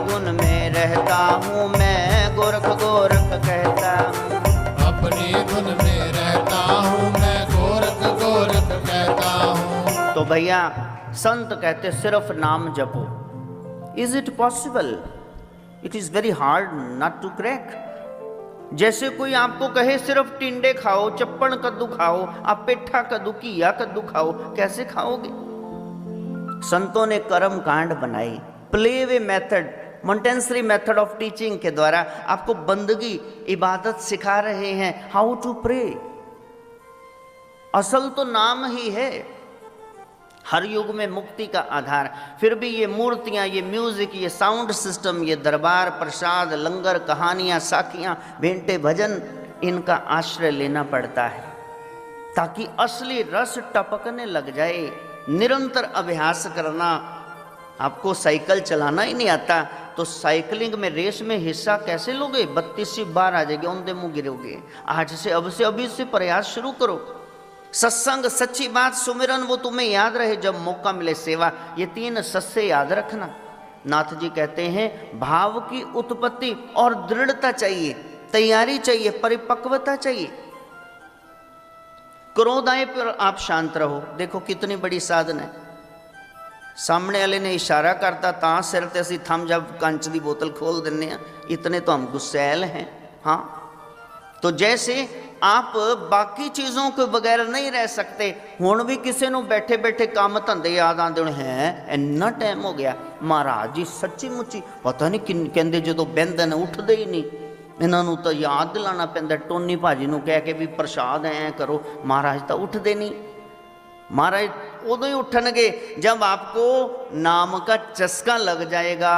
धुन में रहता हूँ मैं, गोरख गोरख कहता हूँ। अपनी धुन में रहता हूँ मैं, गोरख गोरख कहता हूँ। तो भैया संत कहते सिर्फ नाम जपो। Is it possible? It is very hard not to crack. जैसे कोई आपको कहे सिर्फ टिंडे खाओ, चप्पण कद्दू खाओ, आप पेठा कद्दू, किया कद्दू खाओ, कैसे खाओगे? संतों ने कर्म कांड बनाई, play way method, Montessori method of teaching के द्वारा आपको बंदगी, इबादत सिखा रहे हैं, हाउ टू प्रे। असल तो नाम ही है, हर युग में मुक्ति का आधार। फिर भी ये मूर्तियां, ये म्यूजिक, ये साउंड सिस्टम, ये दरबार, प्रसाद, लंगर, कहानियां, साखियां, भेंटे, भजन, इनका आश्रय लेना पड़ता है ताकि असली रस टपकने लग जाए। निरंतर अभ्यास करना। आपको साइकिल चलाना ही नहीं आता तो साइकिलिंग में, रेस में हिस्सा कैसे लोगे? 32 बार आ जाएगी, औंधे मुंह गिरोगे। आज से, अब से, अभी से प्रयास शुरू करो। सत्संग, सच्ची बात, सुमिरन, वो तुम्हें याद रहे, जब मौका मिले सेवा, ये 3 सस्से याद रखना। नाथ जी कहते हैं भाव की उत्पत्ति और दृढ़ता चाहिए, तैयारी चाहिए, परिपक्वता चाहिए। क्रोध आए पर आप शांत रहो। देखो कितनी बड़ी साधन है। सामने वाले ने इशारा करता तां सिर ते असीं थम जा कंच की बोतल खोल दिन्ने आ, इतने तो हम गुस्सैल हैं। हाँ, तो जैसे आप बाकी चीज़ों के बगैर नहीं रह सकते, हुण भी किसी नूं बैठे बैठे काम धंधे याद आते होने, हैं इन्ना टाइम हो गया महाराज जी सच्ची मुच्ची पता नहीं किन कहते जो बहिंदे ने उठते ही नहीं, इन्हों तो याद दिलाना पैंदा। टोनी भाजी नूं कह के भी प्रसाद ऐ करो, महाराज तो उठते नहीं। महाराज उदों ही उठणगे जब आपको नाम का चस्का लग जाएगा।